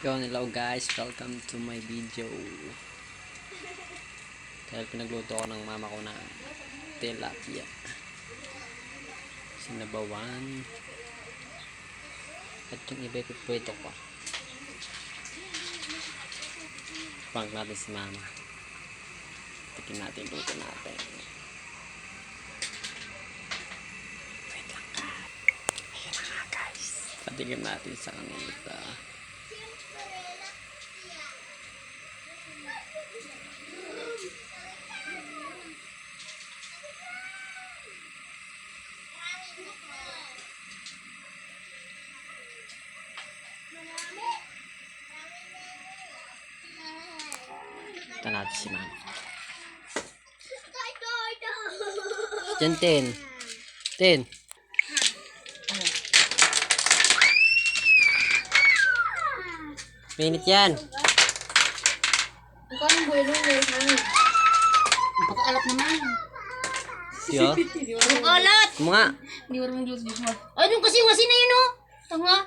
Hello guys, welcome to my video. Dahil pinagluto ko ng mama ko na tilapia, sinabawan, at yung iba ipiprito ko. Prank natin si mama. Tikin natin luto natin. Wait lang ka. Ayan na nga guys. Patikim natin sa kanita. Ito natin si mama. Diyan, Tin. Minit yan. Ikaw ang buhay nung napaka-alat naman. Diyo? Napaka-alat! Kumo nga. Hindi mo naman juice mo. Ay, yung kasi na yun, oh. Tanga.